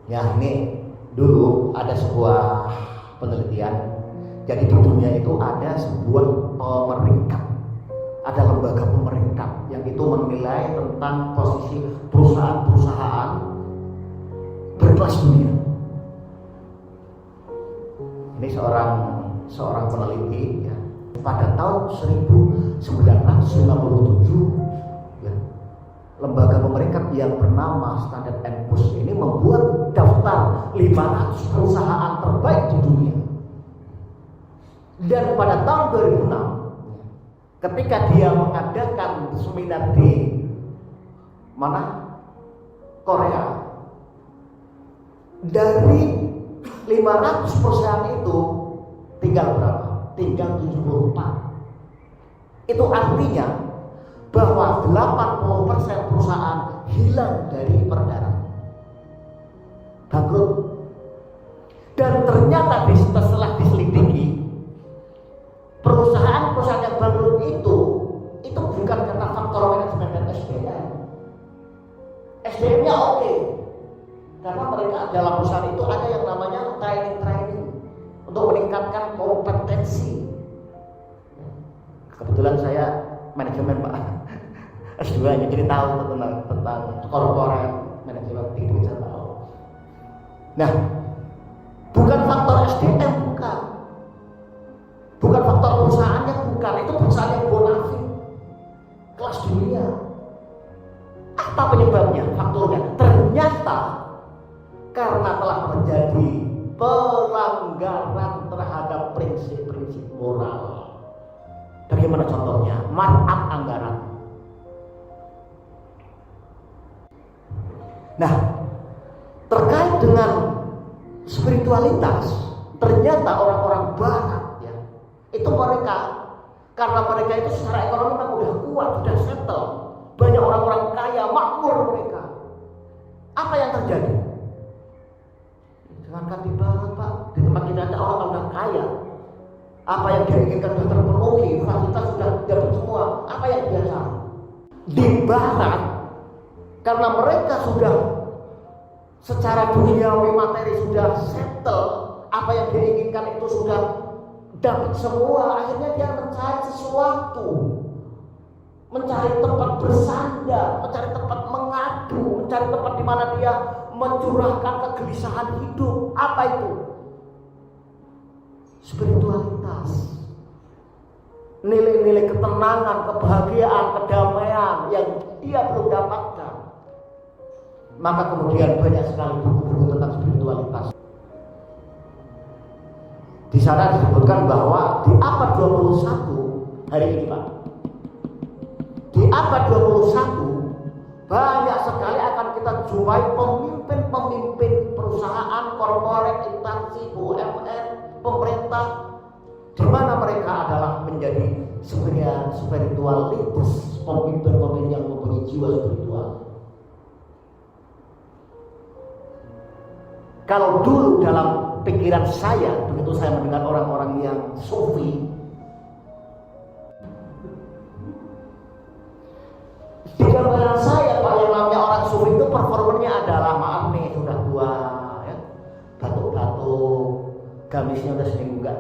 Ya, ini dulu ada sebuah penelitian. Jadi di dunia itu ada sebuah pemeringkat, ada lembaga pemeringkat yang itu menilai tentang posisi perusahaan-perusahaan berkelas dunia. Ini seorang peneliti ya, pada tahun 1957 ya, lembaga pemeringkat yang bernama Standard & Poor's ini membuat daftar 500 perusahaan terbaik di dunia. Dan pada tahun 2006 ketika dia mengadakan seminar di Korea, dari 500 perusahaan itu tinggal berapa? Tinggal 74. Itu artinya bahwa 80% perusahaan hilang dari peredaran, bangkrut. Dan ternyata setelah diselidiki, perusahaan-perusahaan yang bangkrut itu bukan karena faktor manajemen dan SDM. SDM-nya oke, karena mereka dalam perusahaan itu ada yang namanya training untuk meningkatkan kompetensi. Kebetulan saya manajemen Pak, S2-nya, jadi tahu tentang corporate manajemen, bisa tahu. Nah, bukan faktor SDM, bukan faktor perusahaannya, bukan. Itu perusahaan yang bonafit, kelas dunia. Apa penyebabnya? Faktornya ternyata karena telah terjadi pelanggaran terhadap prinsip-prinsip moral. Bagaimana contohnya? Markup anggaran. Nah, terkait dengan spiritualitas, ternyata orang-orang barat ya, itu mereka, karena mereka itu secara ekonomi memang udah kuat, udah settle, banyak orang-orang kaya, makmur mereka. Apa yang terjadi? Jangankan di barat Pak, di tempat kita ada orang udah kaya, apa yang dia inginkan sudah terpenuhi, fasilitas sudah dapat semua. Apa yang biasa di barat, karena mereka sudah secara duniawi materi sudah settle, apa yang dia inginkan itu sudah dapat semua. Akhirnya dia mencari sesuatu, mencari tempat bersandar, mencari tempat mengadu, mencari tempat di mana dia mencurahkan kegelisahan hidup. Apa itu? Spiritualitas, nilai-nilai ketenangan, kebahagiaan, kedamaian yang dia belum dapatkan. Maka kemudian banyak sekali buku-buku tentang spiritualitas. Di sana disebutkan bahwa di abad 21 hari ini Pak, di abad 21 banyak sekali akan kita jumpai pemimpin-pemimpin perusahaan, korporat, instansi, BUMN, pemerintah, di mana mereka adalah menjadi spiritualitas, pemimpin-pemimpin yang mempunyai jiwa spiritual. Kalau dulu dalam pikiran saya, begitu saya mendengar orang-orang yang sufi, di gambaran saya Pak, yang namanya orang sufi itu performanya adalah, maaf nih, sudah tua ya, batuk-batuk, gamisnya udah seminggu nggak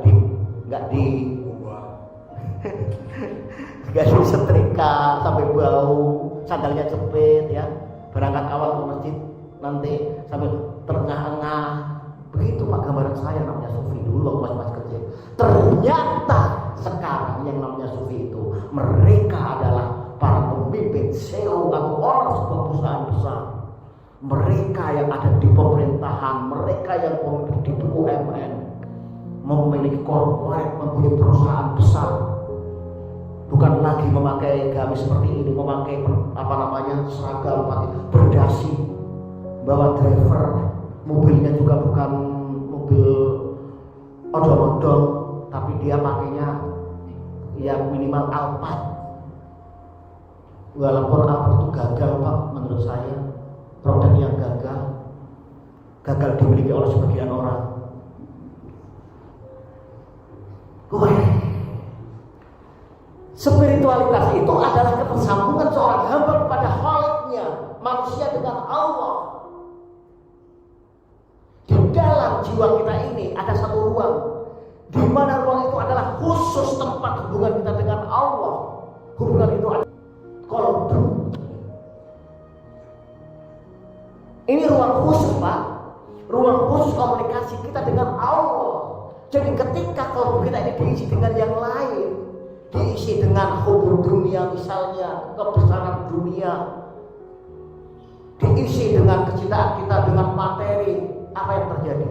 disetrika sampai bau, sandalnya jepit ya, berangkat awal ke masjid nanti sampai terengah-engah. Begitu Pak gambaran saya namanya sufi dulu waktu masih kecil. Ternyata sekarang yang namanya sufi itu mereka adalah para pemimpin CEO atau orang sebuah perusahaan besar. Mereka yang ada di pemerintahan, mereka yang di BUMN, memiliki korporat, mempunyai perusahaan besar. Bukan lagi memakai gamis seperti ini, memakai seragam berdasi, bawa driver, mobilnya juga bukan mobil odol-odol, tapi dia pakainya ya minimal Alphard. Walaupun Alphard itu gagal Pak, menurut saya produk yang gagal dimiliki oleh sebagian orang. Spiritualitas itu adalah ketersambungan seorang hamba kepada Khalik-nya, manusia dengan Allah. dalam jiwa kita ini ada satu ruang, di mana ruang itu adalah khusus tempat hubungan kita dengan Allah. Hubungan itu adalah kolbu. Ini ruang khusus, Pak. Ruang khusus komunikasi kita dengan Allah. Jadi ketika kolbu kita ini diisi dengan yang lain, diisi dengan hubung dunia misalnya, kebesaran dunia, diisi dengan kecintaan kita dengan materi, apa yang terjadi?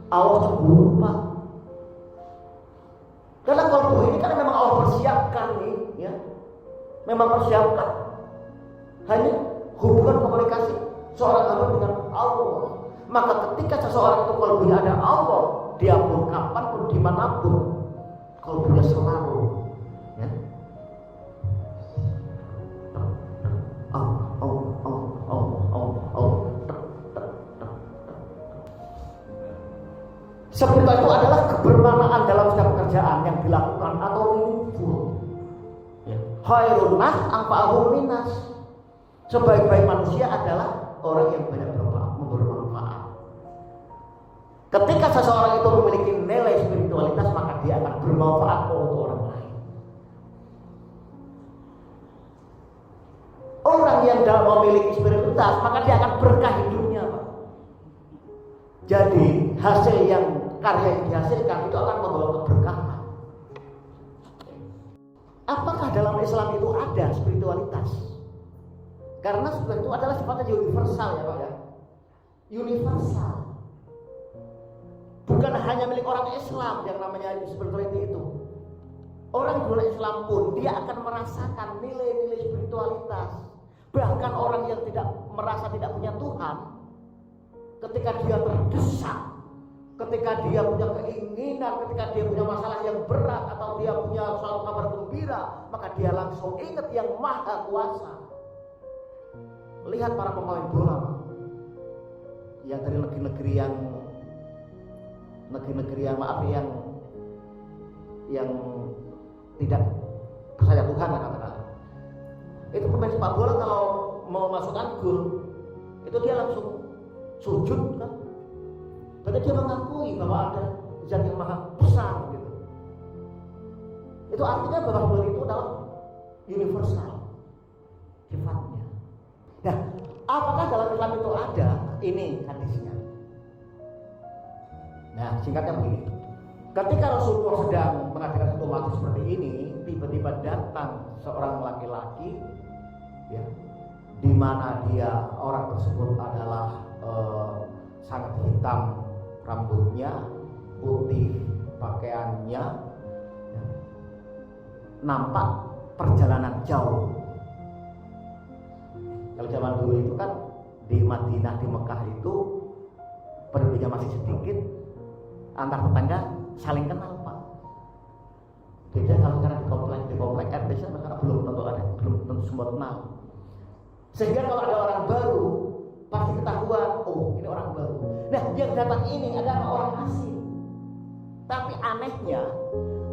Allah cemburu, Pak. Karena kolbu ini kan memang Allah persiapkan nih, ya. Memang persiapkan hanya hubungan komunikasi seorang hamba dengan Allah. Maka ketika seseorang itu kolbunya ada Allah, dia pun kapanpun dimanapun kolbunya selalu, ya. Spiritual itu adalah kebermanaan dalam setiap pekerjaan yang dilakukan atau meaningful. Khairun nas anfa'uhum linnas. Sebaik-baik manusia adalah orang yang banyak bermanfaat. Ketika seseorang itu memiliki nilai spiritualitas, maka dia akan bermanfaat untuk orang lain. Orang yang tidak memiliki spiritualitas, maka dia akan berkah hidupnya, Pak. Jadi hasil yang karya yang dihasilkan itu akan membawa keberkahan. Apakah dalam Islam itu ada spiritualitas? Karena spiritualitas itu adalah sifatnya universal, ya Pak, ya. Universal. Bukan hanya milik orang Islam yang namanya spiritualitas itu. Orang luar Islam pun dia akan merasakan nilai-nilai spiritualitas. Bahkan orang yang tidak merasa tidak punya Tuhan, ketika dia terdesak, ketika dia punya keinginan, ketika dia punya masalah yang berat, atau dia punya suatu kabar gembira, maka dia langsung ingat yang maha kuasa. Lihat para pemain bola yang dari negeri-negeri yang maaf yang tidak percaya Tuhan, katakan. Itu pemain sepak bola kalau mau masukkan gol, itu dia langsung sujud, kan? Berarti dia mengakui bahwa ada Zat yang maha besar, gitu. Itu artinya bahwa gol itu adalah universal sifatnya. Nah, apakah dalam Islam itu ada? Ini hadisnya. Nah, singkatnya begini. Ketika Rasulullah sedang mengadakan satu majelis seperti ini, tiba-tiba datang seorang laki-laki, ya, di mana dia orang tersebut adalah sangat hitam rambutnya, putih pakaiannya, ya, nampak perjalanan jauh. Kalau zaman dulu itu kan di Madinah, di Mekah itu penduduknya masih sedikit, antar tetangga saling kenal, Pak. Beda kalau sekarang di komplek RT sana, karena belum tentu semua kenal. Sehingga kalau ada orang baru pasti ketahuan, oh ini orang baru. Nah, yang datang ini adalah orang asing. Tapi anehnya,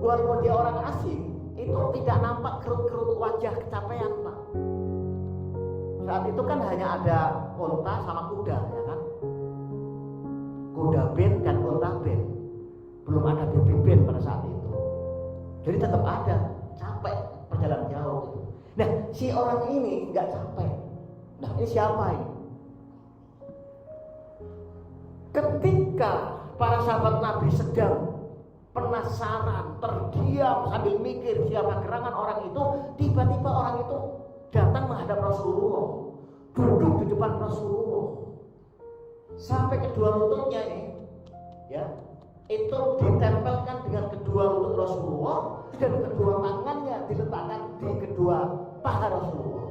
walaupun dia orang asing, itu tidak nampak kerut-kerut wajah kecapean, Pak. Saat itu kan hanya ada unta sama kuda, ya kan? Kuda ben dan unta ben. Belum ada baby ben pada saat itu. Jadi tetap ada capek perjalanan jauh gitu. Nah, si orang ini nggak capek. Nah, ini siapa ini? Ketika para sahabat Nabi sedang penasaran, terdiam sambil mikir siapa gerangan orang itu, tiba-tiba orang itu datang menghadap Rasulullah, duduk di depan Rasulullah, sampai kedua lututnya ini, ya, itu ditempelkan dengan kedua lutut Rasulullah, dan kedua tangannya diletakkan di kedua paha Rasulullah.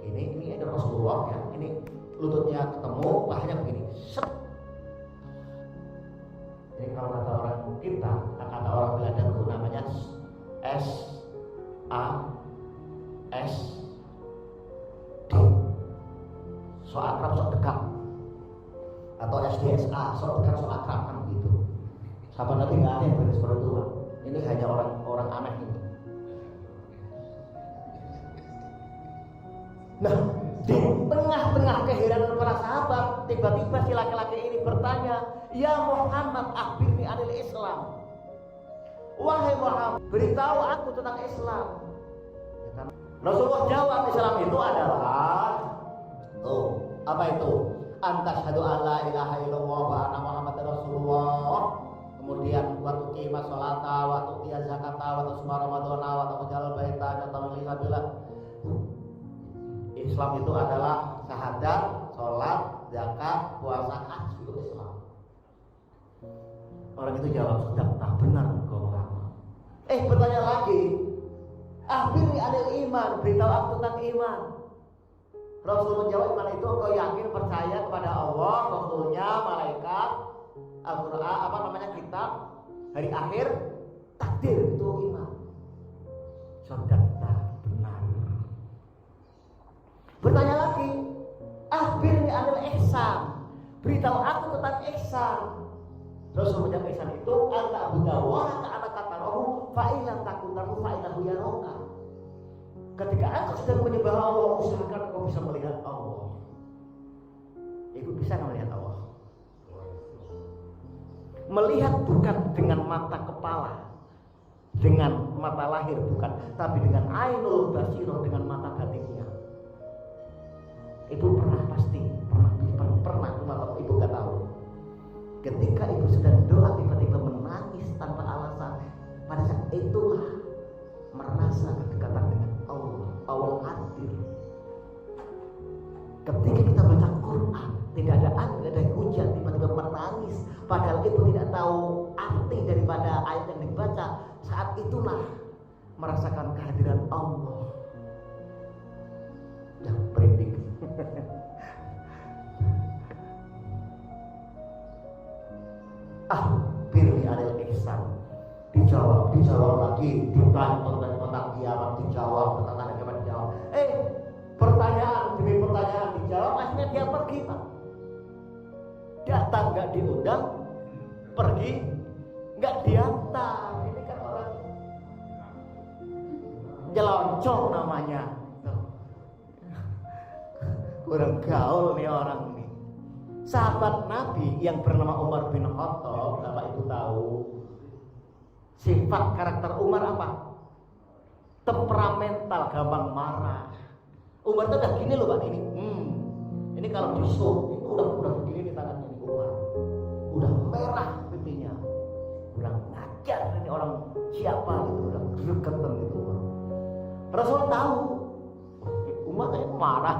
Ini ada Rasulullah, ya, ini lututnya ketemu, pahanya begini, set. Ini kalau kata orang kita, kata orang Belanda itu namanya SASD, so akrab so dekat, atau SDSA, so dekat so akrab, kan begitu. Sahabat Nabi nggak ada yang beres seperti itu, Pak. Ini hanya orang aneh ini. Nah, Di tengah-tengah keheranan para sahabat, tiba-tiba si laki-laki ini bertanya, "Ya Muhammad, akhbirni anil Islam." Wahai Muhammad, beritahu aku tentang Islam. Rasulullah jawab, Islam itu adalah apa itu? Antasyhadu alla ilaha illallah wa anna Muhammadar Rasulullah. Kemudian wa tuqima sholata wa tu'tiya zakata wa tusma ramadhana wa taqjal baita wa tamli sabillah. Islam itu adalah syahadat, sholat, zakat, puasa, haji, itu Islam. Orang itu jawab, sudah tak benar engkau Muhammad. Bertanya lagi, akhbirni anil iman, beritahu aku tentang iman. Rasul menjawab, iman itu engkau yakin percaya kepada Allah, Rasulnya, malaikat, Al-Quran, kitab, hari akhir, takdir, itu iman. Sudah tak benar. Bertanya lagi, akhbirni anil ihsan, beritahu aku tentang ihsan. Rasul menjawab, ihsan itu anta budawa ka'anaka tarahu fa illam takun tarahu fa innahu yaraka. Ketika engkau sedang menyembah Allah, usahakan engkau bisa melihat Allah. Ibu bisa melihat Allah. Melihat bukan dengan mata kepala, dengan mata lahir bukan, tapi dengan ainul basirah, dengan mata batinnya. Ibu pernah pasti pernah cuma ibu nggak tahu. Ketika ibu sedang doa tiba-tiba menangis tanpa alasan, pada saat itulah merasa kedekatan dengan Allah hadir. Ketika kita baca Quran, tidak ada angin, tidak ada hujan, tiba-tiba menangis, padahal ibu tidak tahu arti daripada ayat yang dibaca. Saat itulah merasakan kehadiran Allah. Yang perindik. Birni anil ihsan. Dijawab lagi, ditanya tentang kiamat, dijawab tentang kiamat, dijawab. Pertanyaan demi pertanyaan dijawab, akhirnya dia pergi, Pak. Datang nggak diundang, pergi nggak diantar. Ini kan orang jelonjong namanya. Kurang gaul nih orang nih. Sahabat Nabi yang bernama Umar bin Khattab, Bapak Ibu tahu sifat karakter Umar apa? Temperamental, gampang marah. Umar itu udah gini loh Pak, ini kalau di show itu udah begini di tangannya nih Umar, udah merah pipinya, udah ngajar ini orang siapa gitu, udah gregetan gitu Umar. Rasul tahu Umar kayak marah,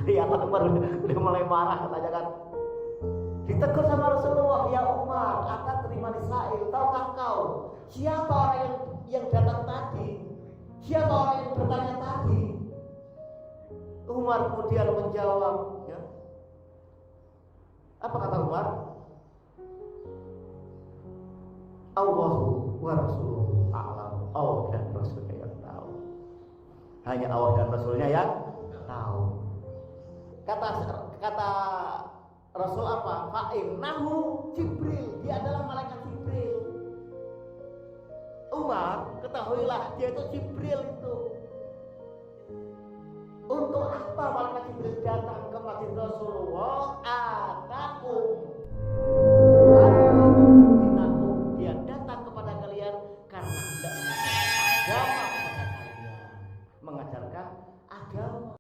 kelihatan Umar udah mulai marah, katanya kan. Ditegur sama Rasulullah, ya Umar, akan terima nisail, tahukah kau siapa orang yang datang tadi? Siapa orang yang bertanya tadi? Umar kemudian menjawab, ya. Apa kata Umar? Allahu wa rasuluhu a'lam. Allah dan Rasulnya yang tahu. Hanya Allah dan Rasulnya yang tahu. Kata Rasul apa? Fa'innahu Jibril. Dia adalah malaikat Jibril. Umar, ketahuilah dia itu Jibril itu. Untuk apa malaikat Jibril datang ke masjid Rasulullah? Dia datang kepada kalian karena hendak mengajarkan agama kepada kalian. Mengajarkan agama.